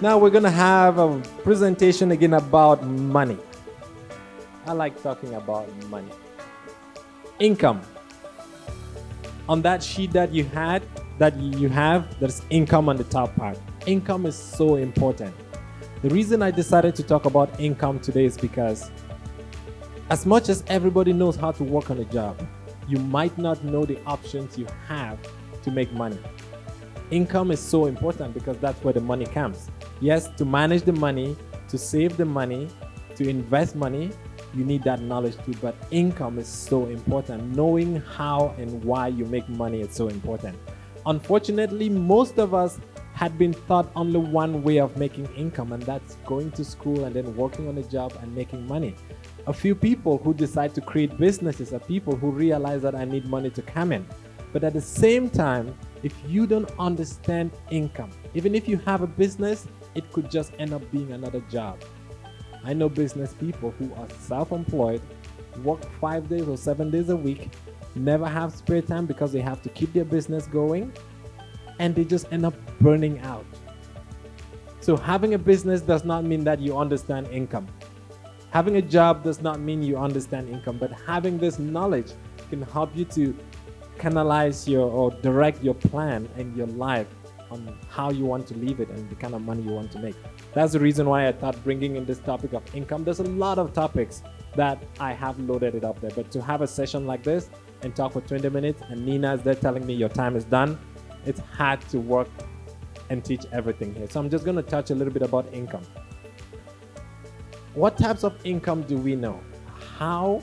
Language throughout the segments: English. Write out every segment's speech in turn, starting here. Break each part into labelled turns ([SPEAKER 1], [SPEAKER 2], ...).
[SPEAKER 1] Now we're going to have a presentation again about money. I like talking about money. Income. On that sheet that you have, there's income on the top part. Income is so important. The reason I decided to talk about income today is because as much as everybody knows how to work on a job, you might not know the options you have to make money. Income is so important because that's where the money comes. Yes, to manage the money, to save the money, to invest money, you need that knowledge too. But income is so important. Knowing how and why you make money is so important. Unfortunately, most of us had been taught only one way of making income, and that's going to school and then working on a job and making money. A few people who decide to create businesses are people who realize that I need money to come in. But at the same time, if you don't understand income, even if you have a business, it could just end up being another job. I know business people who are self-employed, work 5 days or 7 days a week, never have spare time because they have to keep their business going, and they just end up burning out. So having a business does not mean that you understand income. Having a job does not mean you understand income, but having this knowledge can help you to canalize or direct your plan and your life on how you want to live it and the kind of money you want to make. That's the reason why I thought bringing in this topic of income. There's a lot of topics that I have loaded it up there, but to have a session like this and talk for 20 minutes and Nina is there telling me your time is done, it's hard to work and teach everything here. So I'm just going to touch a little bit about income. What types of income do we know? How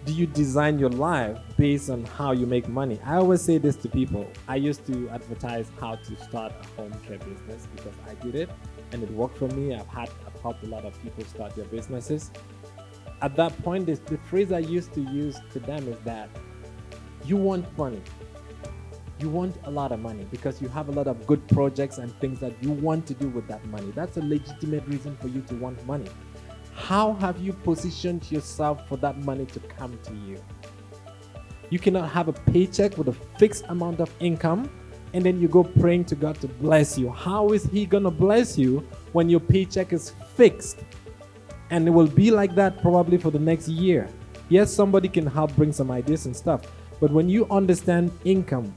[SPEAKER 1] do you design your life based on how you make money? I always say this to people. I used to advertise how to start a home care business because I did it and it worked for me. I've helped a lot of people start their businesses. At that point, the phrase I used to use to them is that you want money. You want a lot of money because you have a lot of good projects and things that you want to do with that money. That's a legitimate reason for you to want money. How have you positioned yourself for that money to come to you? You cannot have a paycheck with a fixed amount of income and then you go praying to God to bless you. How is He going to bless you when your paycheck is fixed? And it will be like that probably for the next year. Yes, somebody can help bring some ideas and stuff, but when you understand income,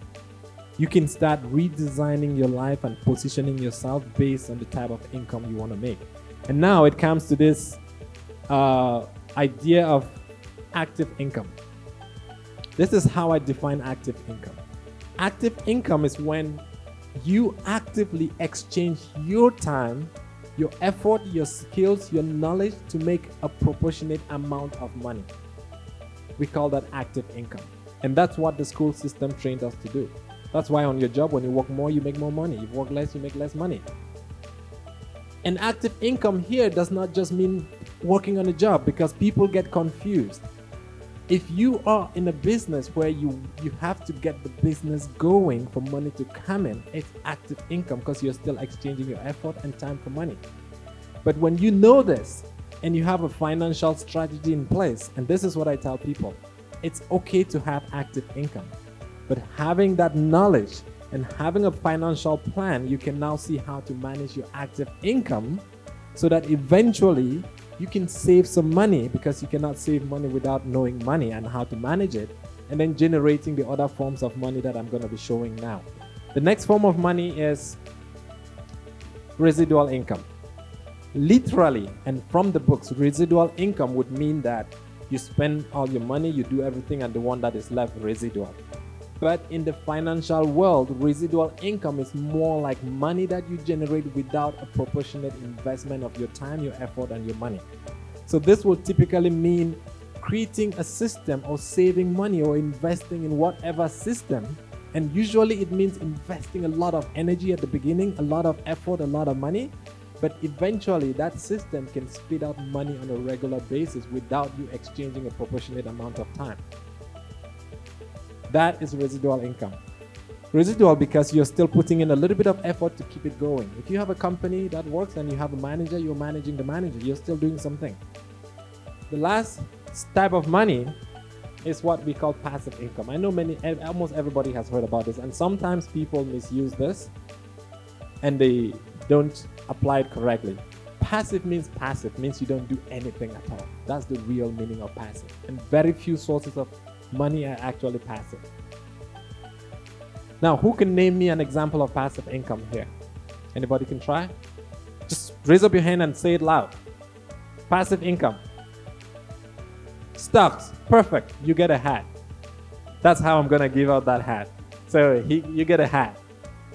[SPEAKER 1] you can start redesigning your life and positioning yourself based on the type of income you want to make. And now it comes to this idea of active income. This is how I define active income. Active income is when you actively exchange your time, your effort, your skills, your knowledge to make a proportionate amount of money. We call that active income. And that's what the school system trained us to do. That's why on your job, when you work more, you make more money. You work less, you make less money. And active income here does not just mean working on a job because people get confused. If you are in a business where you have to get the business going for money to come in, it's active income because you're still exchanging your effort and time for money. But when you know this and you have a financial strategy in place, and this is what I tell people, it's okay to have active income. But having that knowledge and having a financial plan, you can now see how to manage your active income so that eventually you can save some money because you cannot save money without knowing money and how to manage it and then generating the other forms of money that I'm going to be showing now. The next form of money is residual income. Literally, and from the books, residual income would mean that you spend all your money, you do everything, and the one that is left residual. But in the financial world, residual income is more like money that you generate without a proportionate investment of your time, your effort, and your money. So this will typically mean creating a system or saving money or investing in whatever system. And usually it means investing a lot of energy at the beginning, a lot of effort, a lot of money. But eventually that system can spit out money on a regular basis without you exchanging a proportionate amount of time. That is residual income. Residual because you're still putting in a little bit of effort to keep it going. If you have a company that works and you have a manager, you're managing the manager. You're still doing something. The last type of money is what we call passive income. I know almost everybody has heard about this, and sometimes people misuse this and they don't apply it correctly. Passive means you don't do anything at all. That's the real meaning of passive. And very few sources of money are actually passive. Now, who can name me an example of passive income here? Anybody can try? Just raise up your hand and say it loud. Passive income. Stocks. Perfect. You get a hat. That's how I'm going to give out that hat. So you get a hat,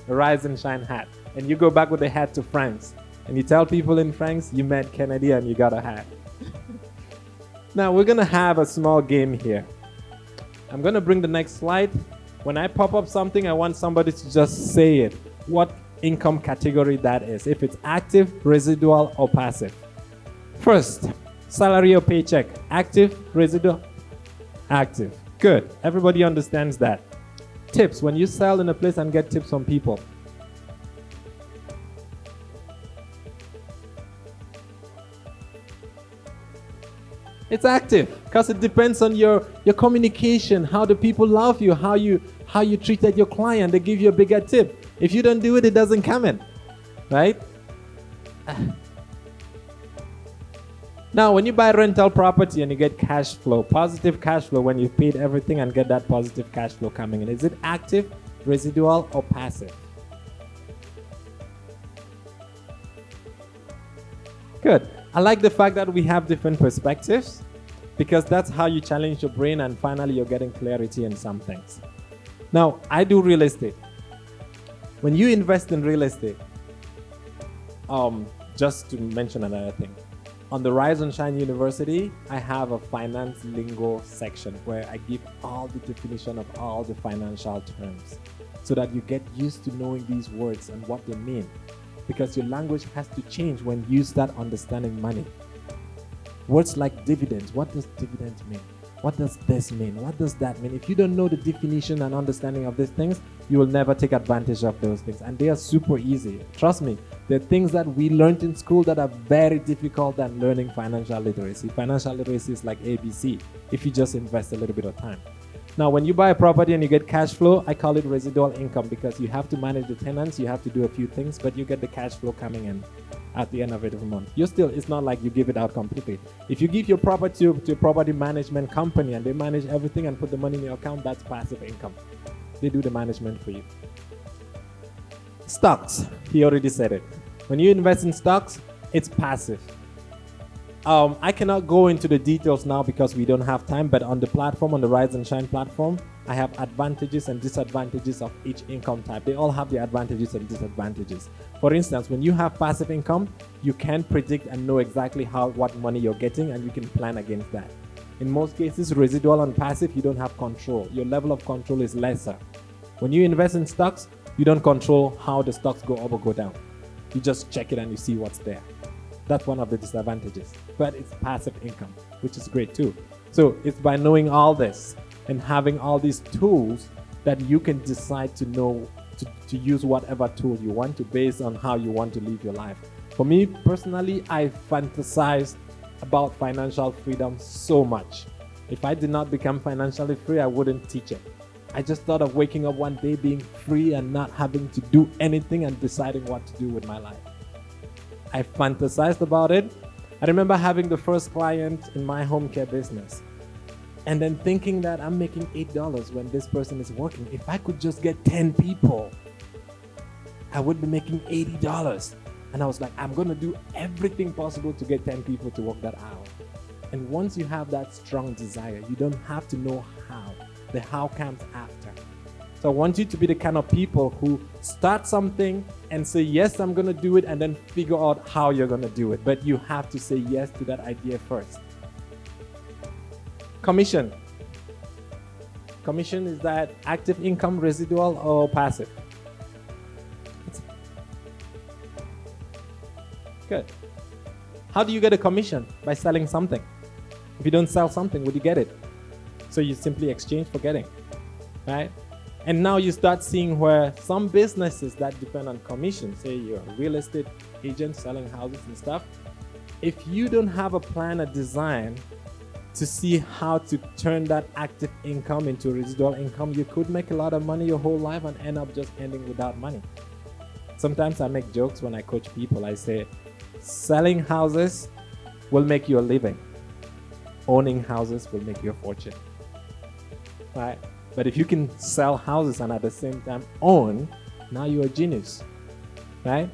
[SPEAKER 1] a Rise and Shine hat. And you go back with the hat to France. And you tell people in France you met Kennedy and you got a hat. Now we're going to have a small game here. I'm going to bring the next slide. When I pop up something, I want somebody to just say it. What income category that is. If it's active, residual, or passive. First, salary or paycheck. Active, residual, active. Good. Everybody understands that. Tips. When you sell in a place and get tips from people. It's active because it depends on your communication, how the people love you, how you treated your client. They give you a bigger tip. If you don't do it, it doesn't come in, right? Now, when you buy rental property and you get cash flow, positive cash flow when you've paid everything and get that positive cash flow coming in, is it active, residual, or passive? Good. I like the fact that we have different perspectives because that's how you challenge your brain and finally you're getting clarity in some things. Now, I do real estate. When you invest in real estate, just to mention another thing, on the Rise and Shine University, I have a finance lingo section where I give all the definition of all the financial terms so that you get used to knowing these words and what they mean. Because your language has to change when you start understanding money. Words like dividends. What does dividend mean? What does this mean? What does that mean? If you don't know the definition and understanding of these things, you will never take advantage of those things. And they are super easy. Trust me, there are things that we learned in school that are very difficult than learning financial literacy. Financial literacy is like ABC if you just invest a little bit of time. Now, when you buy a property and you get cash flow, I call it residual income because you have to manage the tenants, you have to do a few things, but you get the cash flow coming in at the end of every month. It's not like you give it out completely. If you give your property to a property management company and they manage everything and put the money in your account, that's passive income. They do the management for you. Stocks, he already said it. When you invest in stocks, it's passive. I cannot go into the details now because we don't have time, but on the platform, on the Rise and Shine platform, I have advantages and disadvantages of each income type. They all have their advantages and disadvantages. For instance, when you have passive income, you can predict and know exactly what money you're getting and you can plan against that. In most cases, residual and passive, you don't have control. Your level of control is lesser. When you invest in stocks, you don't control how the stocks go up or go down. You just check it and you see what's there. That's one of the disadvantages, but it's passive income, which is great too. So it's by knowing all this and having all these tools that you can decide to know to use whatever tool you want to based on how you want to live your life. For me personally, I fantasize about financial freedom so much. If I did not become financially free, I wouldn't teach it. I just thought of waking up one day being free and not having to do anything and deciding what to do with my life. I fantasized about it. I remember having the first client in my home care business and then thinking that I'm making $8 when this person is working. If I could just get 10 people, I would be making $80. And I was like, I'm going to do everything possible to get 10 people to work that hour. And once you have that strong desire, you don't have to know how. The how comes after. So I want you to be the kind of people who start something and say, yes, I'm going to do it, and then figure out how you're going to do it. But you have to say yes to that idea first. Commission. Commission, is that active income, residual, or passive? Good. How do you get a commission? By selling something. If you don't sell something, would you get it? So you simply exchange for getting, right? And now you start seeing where some businesses that depend on commission, say you're a real estate agent selling houses and stuff, if you don't have a plan, a design, to see how to turn that active income into residual income. You could make a lot of money your whole life and end up just ending without money. Sometimes I make jokes when I coach people. I say, selling houses will make you a living. Owning houses will make you a fortune. Right? But if you can sell houses and at the same time own, now you're a genius. Right?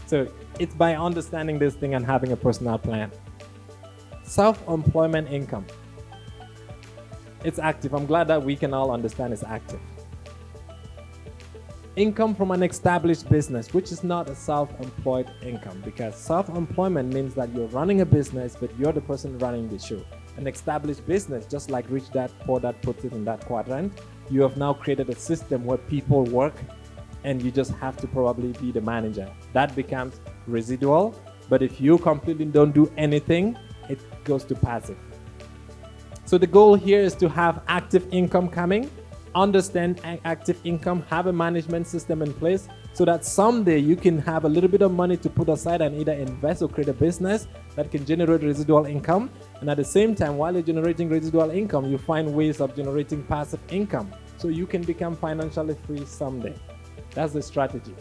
[SPEAKER 1] So it's by understanding this thing and having a personal plan. Self-employment income. It's active. I'm glad that we can all understand it's active. Income from an established business, which is not a self-employed income, because self-employment means that you're running a business, but you're the person running the show. An established business, just like Rich Dad Poor Dad puts it in that quadrant, you have now created a system where people work and you just have to probably be the manager. That becomes residual, but if you completely don't do anything, it goes to passive. So the goal here is to have active income coming, understand active income, have a management system in place so that someday you can have a little bit of money to put aside and either invest or create a business that can generate residual income. And at the same time, while you're generating residual income, you find ways of generating passive income so you can become financially free someday. That's the strategy.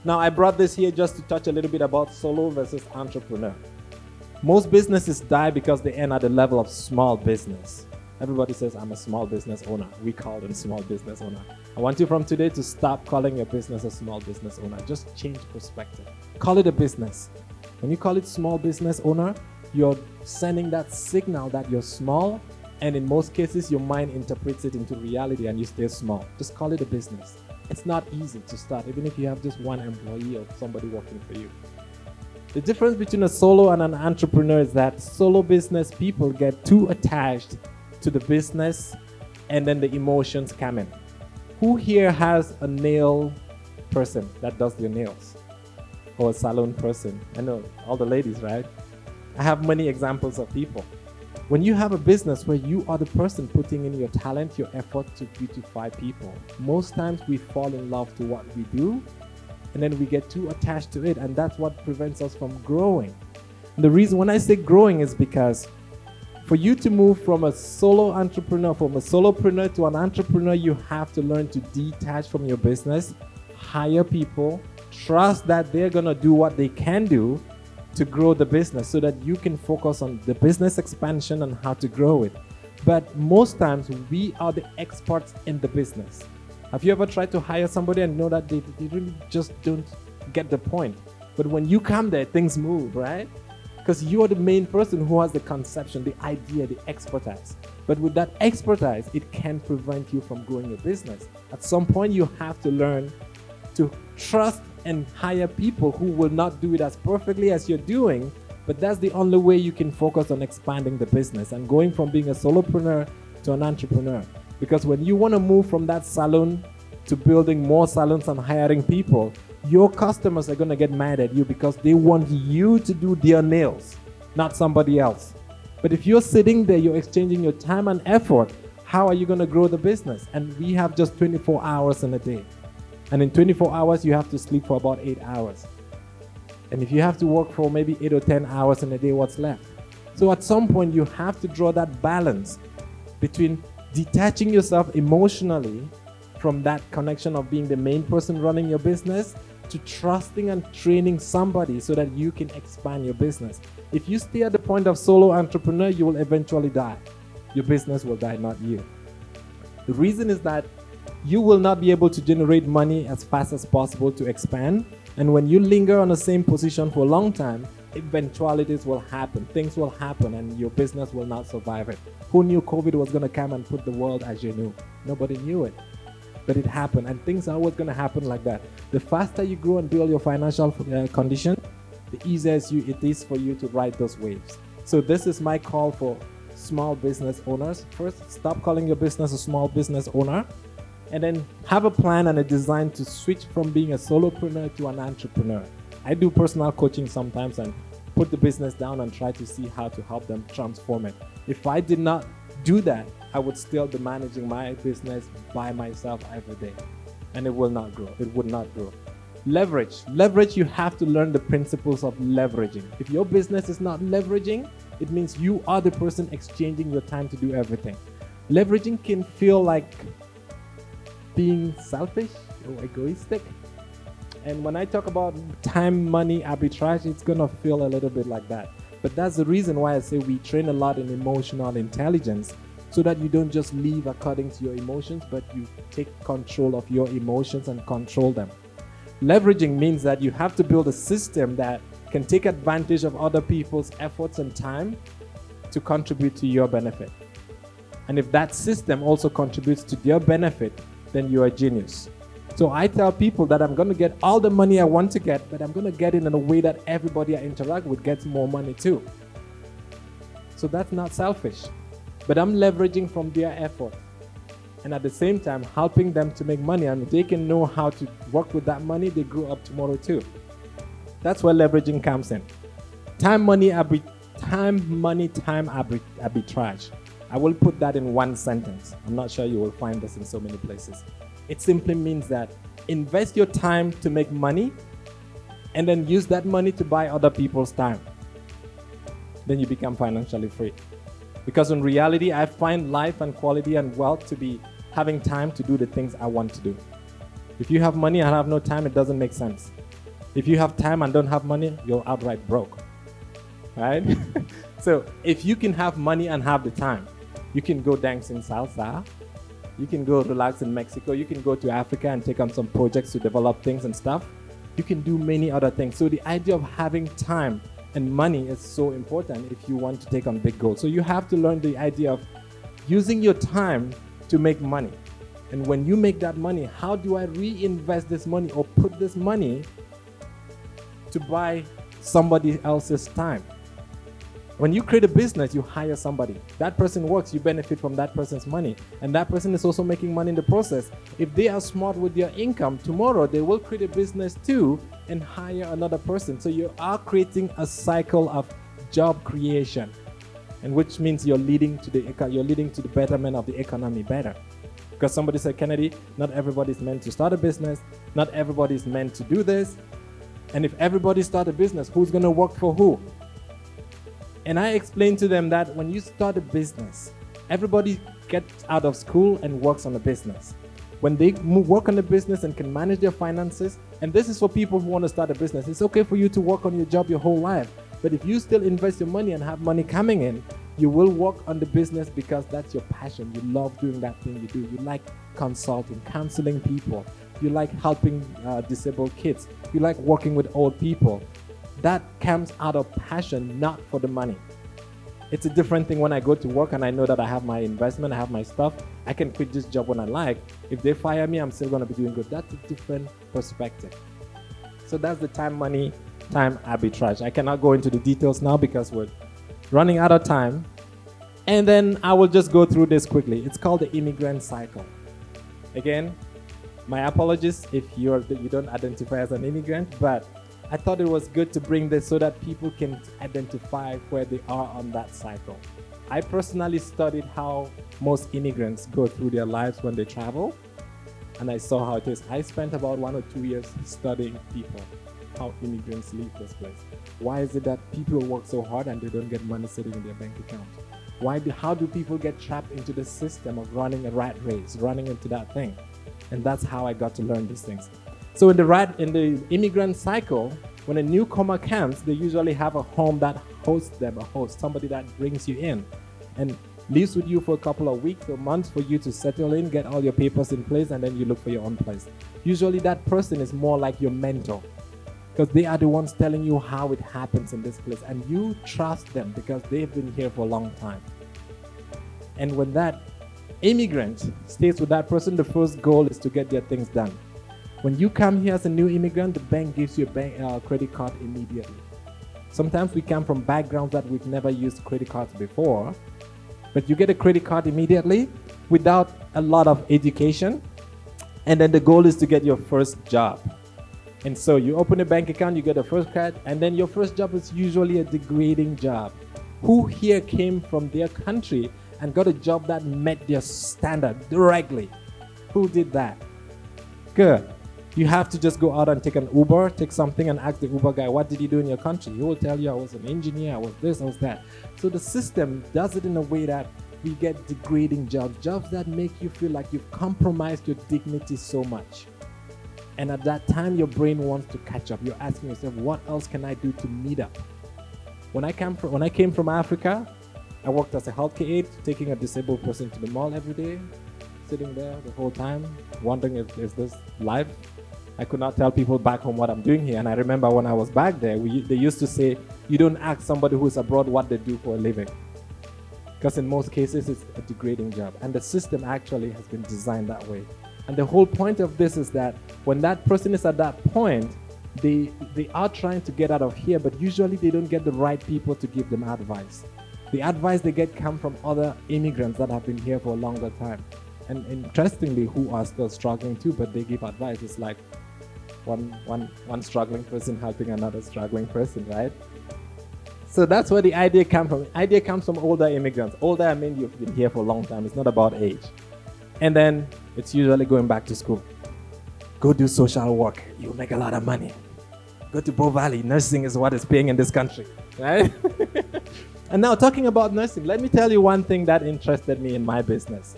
[SPEAKER 1] Now, I brought this here just to touch a little bit about solo versus entrepreneur. Most businesses die because they end at the level of small business. Everybody says, I'm a small business owner. We call them small business owner. I want you from today to stop calling your business a small business owner. Just change perspective. Call it a business. When you call it small business owner, you're sending that signal that you're small, and in most cases, your mind interprets it into reality and you stay small. Just call it a business. It's not easy to start, even if you have just one employee or somebody working for you. The difference between a solo and an entrepreneur is that solo business people get too attached to the business and then the emotions come in. Who here has a nail person that does your nails? Or a salon person? I know, all the ladies, right? I have many examples of people. When you have a business where you are the person putting in your talent, your effort to beautify people, most times we fall in love to what we do and then we get too attached to it, and that's what prevents us from growing. And the reason when I say growing is because for you to move from a solo entrepreneur, from a solopreneur to an entrepreneur, you have to learn to detach from your business, hire people, trust that they're gonna do what they can do to grow the business so that you can focus on the business expansion and how to grow it. But most times we are the experts in the business. Have you ever tried to hire somebody and know that they really just don't get the point? But when you come there, things move, right? Because you are the main person who has the conception, the idea, the expertise. But with that expertise, it can prevent you from growing your business. At some point, you have to learn to trust and hire people who will not do it as perfectly as you're doing, but that's the only way you can focus on expanding the business and going from being a solopreneur to an entrepreneur. Because when you want to move from that salon to building more salons and hiring people, your customers are going to get mad at you because they want you to do their nails, not somebody else. But if you're sitting there, you're exchanging your time and effort, how are you going to grow the business? And we have just 24 hours in a day. And in 24 hours, you have to sleep for about 8 hours. And if you have to work for maybe 8 or 10 hours in a day, what's left? So at some point, you have to draw that balance between detaching yourself emotionally from that connection of being the main person running your business to trusting and training somebody so that you can expand your business. If you stay at the point of solo entrepreneur, you will eventually die. Your business will die, not you. The reason is that you will not be able to generate money as fast as possible to expand. And when you linger on the same position for a long time, eventualities will happen. Things will happen and your business will not survive it. Who knew COVID was going to come and put the world as you knew? Nobody knew it. But it happened, and things are always going to happen like that. The faster you grow and build your financial condition, the easier it is for you to ride those waves. So this is my call for small business owners. First, stop calling your business a small business owner, and then have a plan and a design to switch from being a solopreneur to an entrepreneur. I do personal coaching sometimes and put the business down and try to see how to help them transform it. If I did not do that, I would still be managing my business by myself every day, and it will not grow. It would not grow. Leverage. You have to learn the principles of leveraging. If your business is not leveraging, It means you are the person exchanging your time to do everything. Leveraging can feel like being selfish or egoistic. And when I talk about time, money, arbitrage, it's going to feel a little bit like that. But that's the reason why I say we train a lot in emotional intelligence, so that you don't just live according to your emotions, but you take control of your emotions and control them. Leveraging means that you have to build a system that can take advantage of other people's efforts and time to contribute to your benefit. And if that system also contributes to their benefit, then you're a genius. So I tell people that I'm going to get all the money I want to get, but I'm going to get it in a way that everybody I interact with gets more money too. So that's not selfish, but I'm leveraging from their effort. And at the same time, helping them to make money. And if they can know how to work with that money, they grow up tomorrow too. That's where leveraging comes in. Time, money, arbitrage. I will put that in one sentence. I'm not sure you will find this in so many places. It simply means that invest your time to make money and then use that money to buy other people's time. Then you become financially free. Because in reality, I find life and quality and wealth to be having time to do the things I want to do. If you have money and have no time, it doesn't make sense. If you have time and don't have money, you're outright broke, right? So if you can have money and have the time, you can go dance in salsa, you can go relax in Mexico, you can go to Africa and take on some projects to develop things and stuff. You can do many other things. So the idea of having time and money is so important if you want to take on big goals. So you have to learn the idea of using your time to make money. And when you make that money, how do I reinvest this money or put this money to buy somebody else's time? When you create a business, you hire somebody. That person works, you benefit from that person's money. And that person is also making money in the process. If they are smart with their income, tomorrow they will create a business too and hire another person. So you are creating a cycle of job creation, and which means you're leading to the betterment of the economy better. Because somebody said, Kennedy, not everybody's meant to start a business. Not everybody's meant to do this. And if everybody start a business, who's going to work for who? And I explained to them that when you start a business, everybody gets out of school and works on a business. When they work on a business and can manage their finances, and this is for people who want to start a business, it's okay for you to work on your job your whole life. But if you still invest your money and have money coming in, you will work on the business because that's your passion. You love doing that thing you do. You like consulting, counseling people. You like helping disabled kids. You like working with old people. That comes out of passion, not for the money. It's a different thing when I go to work and I know that I have my investment, I have my stuff. I can quit this job when I like. If they fire me, I'm still going to be doing good. That's a different perspective. So that's the time, money, time arbitrage. I cannot go into the details now because we're running out of time. And then I will just go through this quickly. It's called the immigrant cycle. Again, my apologies if you don't identify as an immigrant, but I thought it was good to bring this so that people can identify where they are on that cycle. I personally studied how most immigrants go through their lives when they travel, and I saw how it is. I spent about 1 or 2 years studying people, how immigrants leave this place. Why is it that people work so hard and they don't get money sitting in their bank account? How do people get trapped into the system of running a rat race, running into that thing? And that's how I got to learn these things. So in the immigrant cycle, when a newcomer comes, they usually have a home that hosts them, somebody that brings you in and lives with you for a couple of weeks or months for you to settle in, get all your papers in place, and then you look for your own place. Usually that person is more like your mentor because they are the ones telling you how it happens in this place, and you trust them because they've been here for a long time. And when that immigrant stays with that person, the first goal is to get their things done. When you come here as a new immigrant, the bank gives you a credit card immediately. Sometimes we come from backgrounds that we've never used credit cards before, but you get a credit card immediately without a lot of education, and then the goal is to get your first job. And so you open a bank account, you get a first card, and then your first job is usually a degrading job. Who here came from their country and got a job that met their standard directly? Who did that? Good. You have to just go out and take an Uber, take something and ask the Uber guy, what did you do in your country? He will tell you, I was an engineer, I was this, I was that. So the system does it in a way that we get degrading jobs that make you feel like you've compromised your dignity so much. And at that time, your brain wants to catch up. You're asking yourself, what else can I do to meet up? When I came from Africa, I worked as a healthcare aide, taking a disabled person to the mall every day, sitting there the whole time, wondering if is this life. I could not tell people back home what I'm doing here. And I remember when I was back there, they used to say, you don't ask somebody who's abroad what they do for a living. Because in most cases, it's a degrading job. And the system actually has been designed that way. And the whole point of this is that when that person is at that point, they are trying to get out of here, but usually they don't get the right people to give them advice. The advice they get come from other immigrants that have been here for a longer time. And interestingly, who are still struggling too, but they give advice. It's like one struggling person helping another struggling person, right? So that's where the idea comes from. The idea comes from older immigrants. Older, I mean you've been here for a long time. It's not about age. And then it's usually going back to school. Go do social work. You'll make a lot of money. Go to Bow Valley. Nursing is what is paying in this country, right? And now talking about nursing, let me tell you one thing that interested me in my business.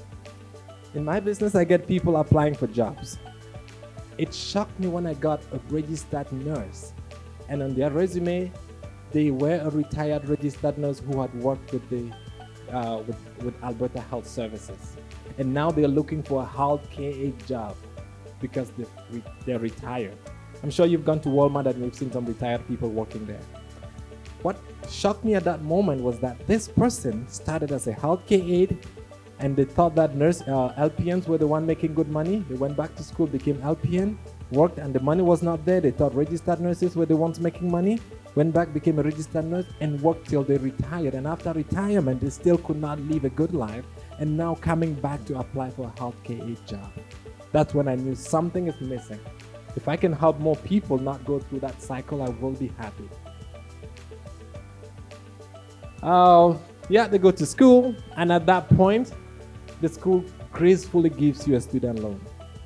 [SPEAKER 1] In my business, I get people applying for jobs. It shocked me when I got a registered nurse. And on their resume, they were a retired registered nurse who had worked with with Alberta Health Services. And now they're looking for a healthcare aide job because they're retired. I'm sure you've gone to Walmart and you've seen some retired people working there. What shocked me at that moment was that this person started as a healthcare aide, and they thought that LPNs were the one making good money. They went back to school, became LPN, worked, and the money was not there. They thought registered nurses were the ones making money, went back, became a registered nurse, and worked till they retired. And after retirement, they still could not live a good life, and now coming back to apply for a healthcare aide job. That's when I knew something is missing. If I can help more people not go through that cycle, I will be happy. They go to school, and at that point, the school gracefully gives you a student loan.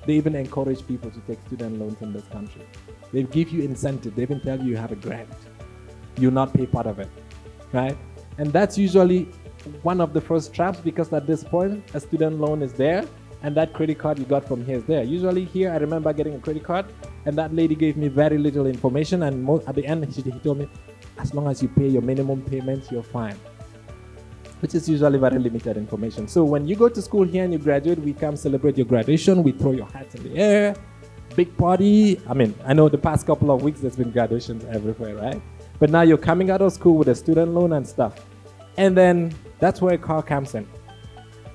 [SPEAKER 1] They even encourage people to take student loans in this country. They give you incentive. They even tell you have a grant. You'll not pay part of it, right? And that's usually one of the first traps, because at this point, a student loan is there, and that credit card you got from here is there. Usually here, I remember getting a credit card, and that lady gave me very little information, and at the end, he told me, as long as you pay your minimum payments, you're fine, which is usually very limited information. So when you go to school here and you graduate, we come celebrate your graduation, we throw your hats in the air, big party. I know the past couple of weeks, there's been graduations everywhere, right? But now you're coming out of school with a student loan and stuff. And then that's where a car comes in.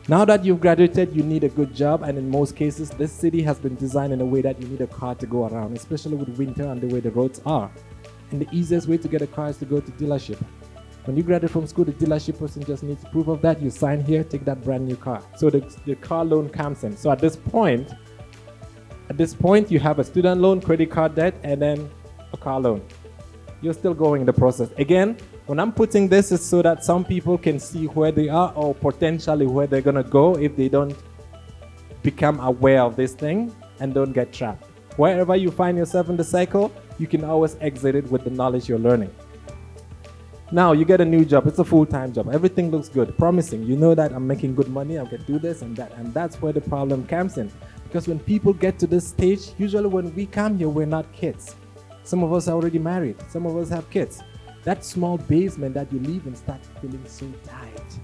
[SPEAKER 1] Now that you've graduated, you need a good job, and in most cases, this city has been designed in a way that you need a car to go around, especially with winter and the way the roads are. And the easiest way to get a car is to go to dealership. When you graduate from school, the dealership person just needs proof of that. You sign here, take that brand new car. So the car loan comes in. So at this point, you have a student loan, credit card debt, and then a car loan. You're still going the process. Again, when I'm putting this, is so that some people can see where they are or potentially where they're going to go if they don't become aware of this thing and don't get trapped. Wherever you find yourself in the cycle, you can always exit it with the knowledge you're learning. Now you get a new job. It's a full-time job. Everything looks good, promising. You know that I'm making good money. I can do this and that. And that's where the problem comes in. Because when people get to this stage, usually when we come here, we're not kids. Some of us are already married. Some of us have kids. That small basement that you live in starts feeling so tight.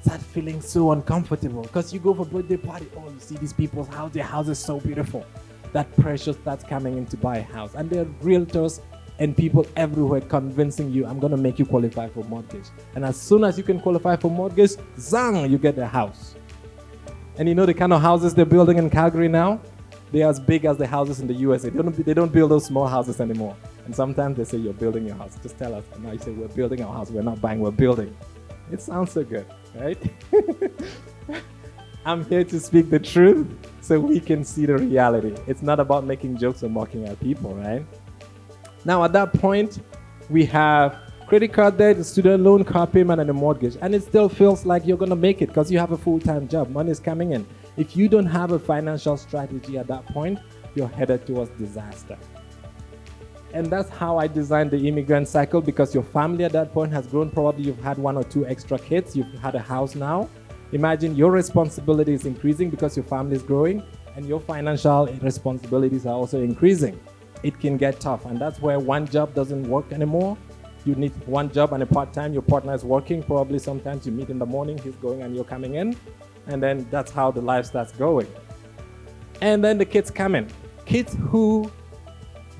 [SPEAKER 1] Start feeling so uncomfortable. Because you go for birthday party. Oh, you see these people's house. Their house is so beautiful. That pressure starts coming in to buy a house. And there are realtors and people everywhere convincing you, I'm going to make you qualify for mortgage. And as soon as you can qualify for mortgage, zang, you get a house. And you know the kind of houses they're building in Calgary now? They're as big as the houses in the USA. They don't build those small houses anymore. And sometimes they say, you're building your house. Just tell us. And now you say, we're building our house. We're not buying, we're building. It sounds so good, right? I'm here to speak the truth so we can see the reality. It's not about making jokes or mocking at people, right? Now, at that point, we have credit card debt, a student loan, car payment, and a mortgage. And it still feels like you're going to make it because you have a full-time job. Money is coming in. If you don't have a financial strategy at that point, you're headed towards disaster. And that's how I designed the immigrant cycle, because your family at that point has grown. Probably you've had 1 or 2 extra kids. You've had a house now. Imagine your responsibility is increasing because your family is growing, and your financial responsibilities are also increasing. It can get tough, and that's where one job doesn't work anymore. You need one job and a part-time. Your partner is working. Probably sometimes you meet in the morning, he's going and you're coming in, and then that's how the life starts going. And then the kids come in. Kids who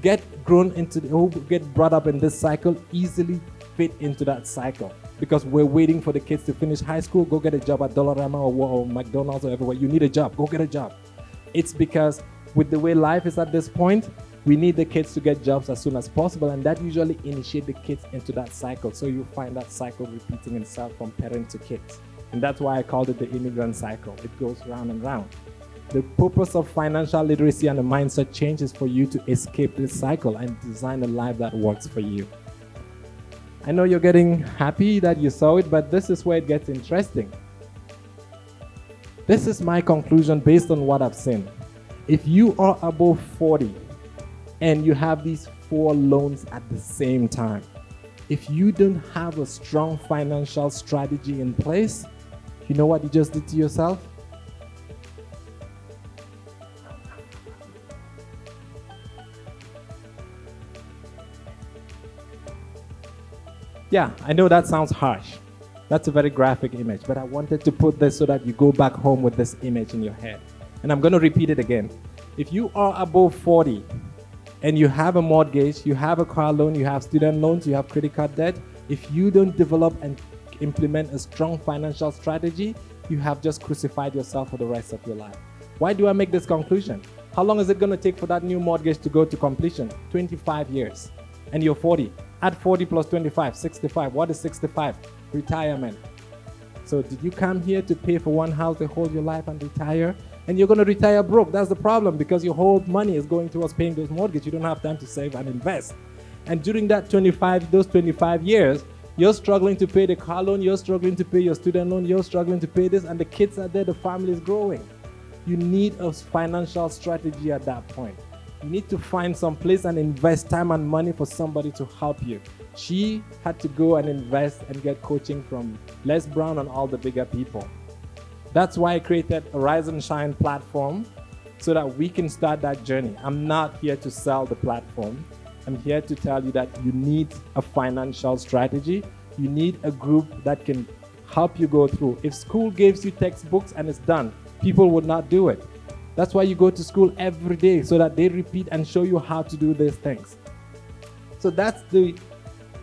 [SPEAKER 1] get brought up in this cycle easily fit into that cycle, because we're waiting for the kids to finish high school, go get a job at Dollarama or McDonald's or everywhere. You need a job, go get a job. It's because with the way life is at this point, we need the kids to get jobs as soon as possible, and that usually initiates the kids into that cycle. So you find that cycle repeating itself from parent to kids. And that's why I called it the immigrant cycle. It goes round and round. The purpose of financial literacy and a mindset change is for you to escape this cycle and design a life that works for you. I know you're getting happy that you saw it, but this is where it gets interesting. This is my conclusion based on what I've seen. If you are above 40 and you have these 4 loans at the same time, if you don't have a strong financial strategy in place, you know what you just did to yourself? Yeah, I know that sounds harsh. That's a very graphic image, but I wanted to put this so that you go back home with this image in your head. And I'm going to repeat it again. If you are above 40 and you have a mortgage, you have a car loan, you have student loans, you have credit card debt, if you don't develop and implement a strong financial strategy, you have just crucified yourself for the rest of your life. Why do I make this conclusion? How long is it going to take for that new mortgage to go to completion? 25 years. And you're 40. Add 40 plus 25, 65. What is 65? Retirement. So did you come here to pay for one house the whole your life and retire? And you're going to retire broke. That's the problem, because your whole money is going towards paying those mortgages. You don't have time to save and invest. And during those 25 years, you're struggling to pay the car loan, you're struggling to pay your student loan, you're struggling to pay this, and the kids are there, the family is growing. You need a financial strategy at that point. You need to find some place and invest time and money for somebody to help you. She had to go and invest and get coaching from Les Brown and all the bigger people. That's why I created a Rise and Shine platform, so that we can start that journey. I'm not here to sell the platform. I'm here to tell you that you need a financial strategy. You need a group that can help you go through. If school gives you textbooks and it's done, people would not do it. That's why you go to school every day, so that they repeat and show you how to do these things. So that's the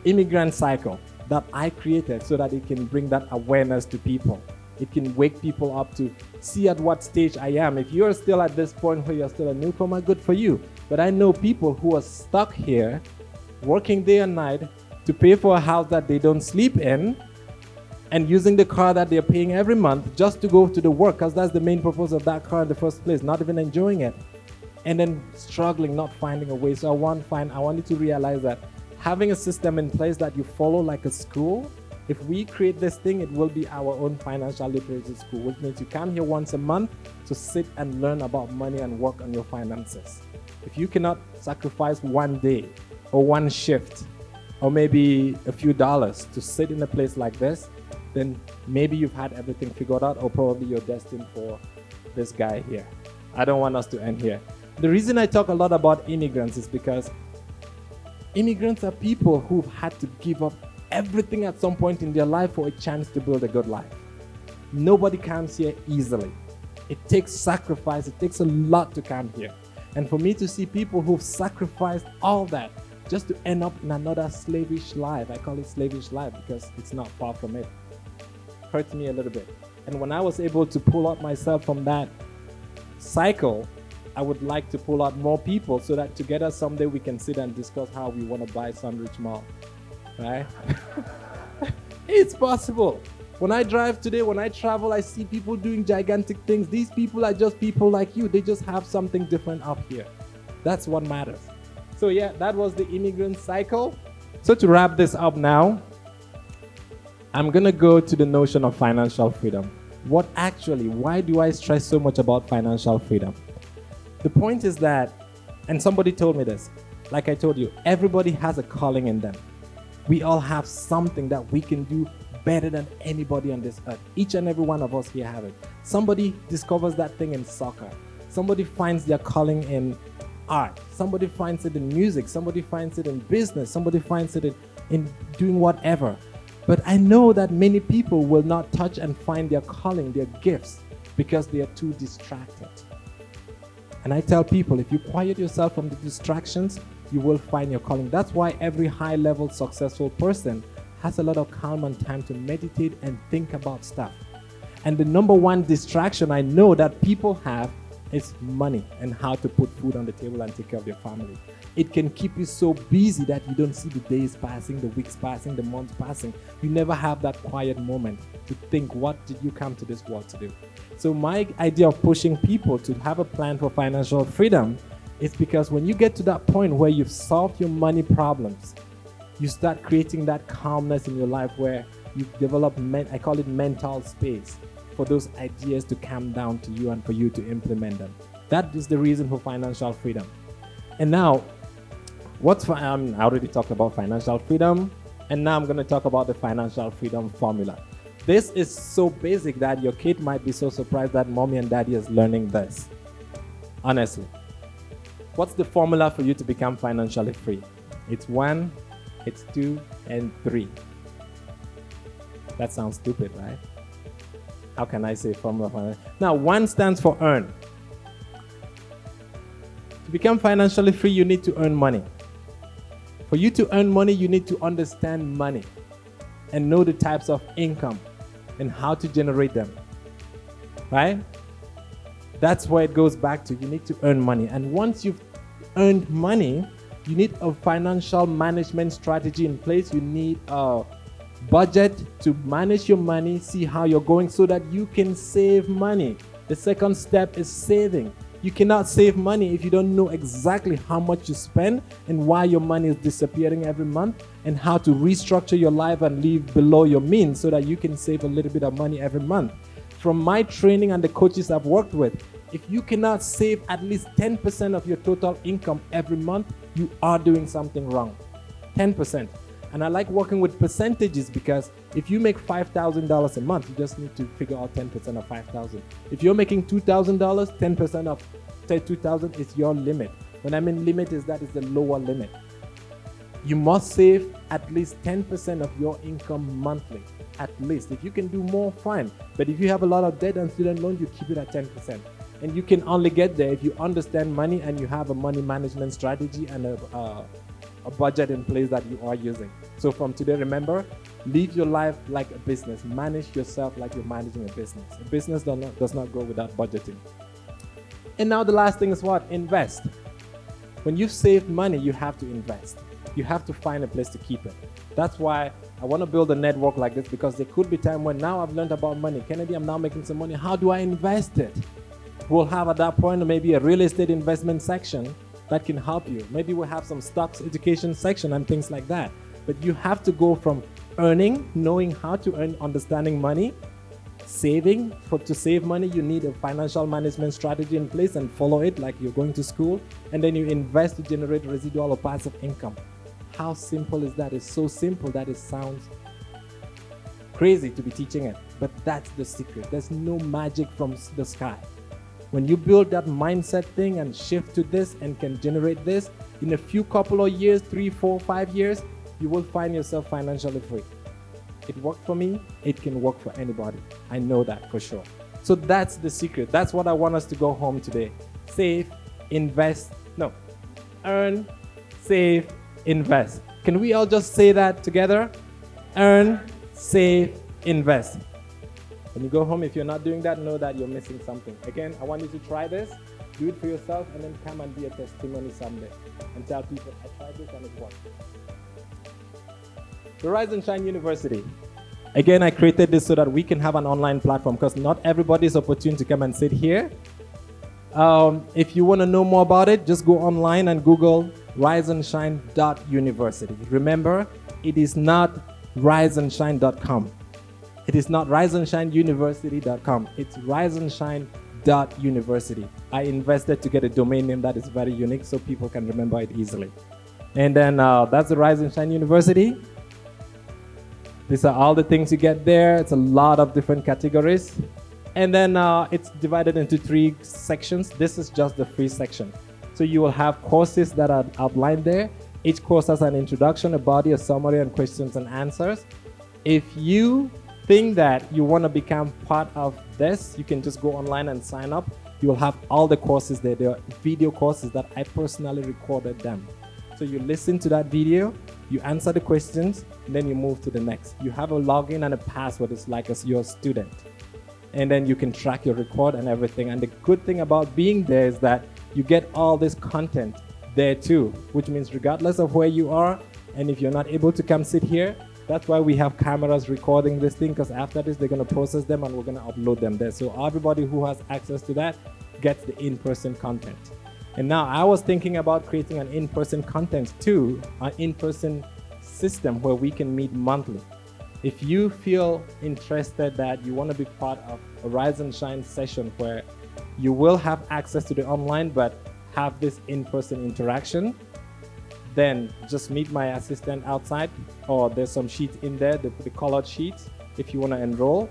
[SPEAKER 1] immigrant cycle that I created, so that it can bring that awareness to people. It can wake people up to see at what stage I am. If you're still at this point where you're still a newcomer, good for you. But I know people who are stuck here, working day and night to pay for a house that they don't sleep in, and using the car that they're paying every month just to go to the work, because that's the main purpose of that car in the first place, not even enjoying it. And then struggling, not finding a way. So I want you to realize that having a system in place that you follow like a school, if we create this thing, it will be our own financial literacy school, which means you come here once a month to sit and learn about money and work on your finances. If you cannot sacrifice one day or one shift or maybe a few dollars to sit in a place like this, then maybe you've had everything figured out, or probably you're destined for this guy here. I don't want us to end here. The reason I talk a lot about immigrants is because immigrants are people who've had to give up everything at some point in their life for a chance to build a good life. Nobody comes here easily. It takes sacrifice. It takes a lot to come here. And for me to see people who've sacrificed all that just to end up in another slavish life, I call it slavish life because it's not far from it, hurts me a little bit. And when I was able to pull out myself from that cycle, I would like to pull out more people so that together someday we can sit and discuss how we want to buy Sunridge Mall, right? It's possible. When I drive today, when I travel, I see people doing gigantic things. These people are just people like you. They just have something different up here. That's what matters. So yeah, that was the immigrant cycle. So to wrap this up now, I'm going to go to the notion of financial freedom. Why do I stress so much about financial freedom? The point is that And somebody told me this. Like I told you, everybody has a calling in them. We all have something that we can do better than anybody on this earth. Each and every one of us here have it. Somebody discovers that thing in soccer. Somebody finds their calling in art. Somebody finds it in music. Somebody finds it in business. Somebody finds it in doing whatever. But I know that many people will not touch and find their calling, their gifts, because they are too distracted. And I tell people, if you quiet yourself from the distractions, you will find your calling. That's why every high-level successful person has a lot of calm and time to meditate and think about stuff. And the number one distraction I know that people have is money and how to put food on the table and take care of your family. It can keep you so busy that you don't see the days passing, the weeks passing, the months passing. You never have that quiet moment to think, what did you come to this world to do? So my idea of pushing people to have a plan for financial freedom is because when you get to that point where you've solved your money problems, you start creating that calmness in your life where you develop, I call it mental space, for those ideas to come down to you and for you to implement them. That is the reason for financial freedom. And now, I already talked about financial freedom, and now I'm going to talk about the financial freedom formula. This is so basic that your kid might be so surprised that mommy and daddy is learning this. Honestly. What's the formula for you to become financially free? It's 1, it's 2, and 3. That sounds stupid, right? How can I say formula for that? Now, 1 stands for earn. To become financially free, you need to earn money. For you to earn money, you need to understand money and know the types of income and how to generate them, right? That's where it goes back to. You need to earn money. And once you've earned money, you need a financial management strategy in place. You need a budget to manage your money, see how you're going so that you can save money. The second step is saving. You cannot save money if you don't know exactly how much you spend and why your money is disappearing every month, and how to restructure your life and live below your means so that you can save a little bit of money every month. From my training and the coaches I've worked with, if you cannot save at least 10% of your total income every month, you are doing something wrong. 10%. And I like working with percentages because if you make $5,000 a month, you just need to figure out 10% of $5,000. If you're making $2,000, 10% of $2,000 is your limit. When I mean limit, that is the lower limit. You must save at least 10% of your income monthly, at least. If you can do more, fine. But if you have a lot of debt and student loans, you keep it at 10%. And you can only get there if you understand money and you have a money management strategy and a budget in place that you are using. So from today, remember, live your life like a business. Manage yourself like you're managing a business. A business does not go without budgeting. And now the last thing is what? Invest. When you've saved money, you have to invest. You have to find a place to keep it. That's why I want to build a network like this, because there could be time when now I've learned about money. Kennedy, I'm now making some money. How do I invest it? We'll have at that point maybe a real estate investment section that can help you. Maybe we'll have some stocks education section and things like that. But you have to go from earning, knowing how to earn, understanding money, saving. To save money, you need a financial management strategy in place and follow it like you're going to school. And then you invest to generate residual or passive income. How simple is that? It's so simple that it sounds crazy to be teaching it. But that's the secret. There's no magic from the sky. When you build that mindset thing and shift to this and can generate this, in a few couple of years, 3, 4, 5 years, you will find yourself financially free. It worked for me, it can work for anybody. I know that for sure. So that's the secret. That's what I want us to go home today. Save, invest, earn, save, invest. Can we all just say that together? Earn, save, invest. When you go home, if you're not doing that, know that you're missing something. Again, I want you to try this, do it for yourself, and then come and be a testimony someday and tell people, I tried this and it worked. The Rise and Shine University. Again, I created this so that we can have an online platform, because not everybody is opportune to come and sit here. If you want to know more about it, just go online and Google riseandshine.university. Remember, it is not riseandshine.com. It is not riseandShineUniversity.com. It's riseandshine.university. .university. I invested to get a domain name that is very unique so people can remember it easily. And then that's the Rise and Shine University. These are all the things you get there. It's a lot of different categories. And then it's divided into 3 sections. This is just the free section. So you will have courses that are outlined there. Each course has an introduction, a body, a summary, and questions and answers. If you think that you want to become part of this, you can just go online and sign up. You will have all the courses there. There are video courses that I personally recorded them. So you listen to that video, you answer the questions, and then you move to the next. You have a login and a password. It's like you're a student. And then you can track your record and everything. And the good thing about being there is that you get all this content there too, which means regardless of where you are, and if you're not able to come sit here, that's why we have cameras recording this thing, because after this, they're going to process them and we're going to upload them there. So everybody who has access to that gets the in-person content. And now I was thinking about creating an in-person content too, an in-person system where we can meet monthly. If you feel interested that you want to be part of a Rise and Shine session where you will have access to the online but have this in-person interaction, then just meet my assistant outside, or there's some sheets in there, the colored sheets, if you want to enroll.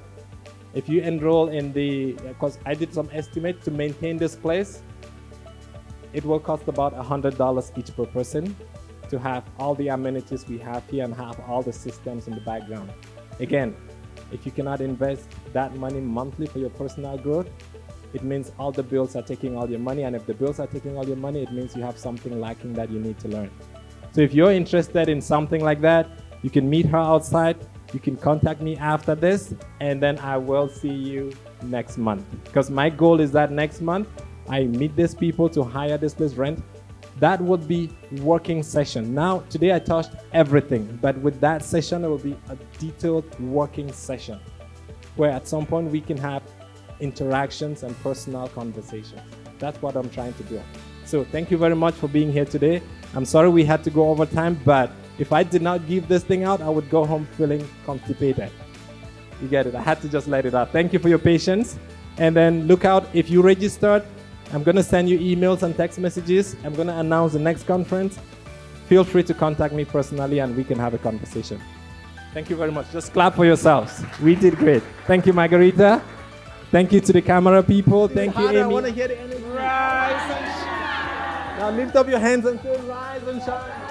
[SPEAKER 1] If you enroll in because I did some estimate to maintain this place, it will cost about $100 each per person to have all the amenities we have here and have all the systems in the background. Again, if you cannot invest that money monthly for your personal growth, it means all the bills are taking all your money, and if the bills are taking all your money, it means you have something lacking that you need to learn. So if you're interested in something like that, you can meet her outside, you can contact me after this, and then I will see you next month. Because my goal is that next month, I meet these people to hire this place, rent. That would be working session. Now, today I touched everything, but with that session, it will be a detailed working session where at some point we can have interactions and personal conversations. That's what I'm trying to do. So thank you very much for being here today. I'm sorry we had to go over time, but if I did not give this thing out, I would go home feeling constipated. You get it? I had to just let it out. Thank you for your patience. And then look out, if you registered, I'm going to send you emails and text messages. I'm going to announce the next conference. Feel free to contact me personally and we can have a conversation. Thank you very much. Just clap for yourselves. We did great. Thank you, Margarita. Thank you to the camera people. Thank you, Amy. I want to hear the energy. Rise and shine. Now lift up your hands and say, rise and shine.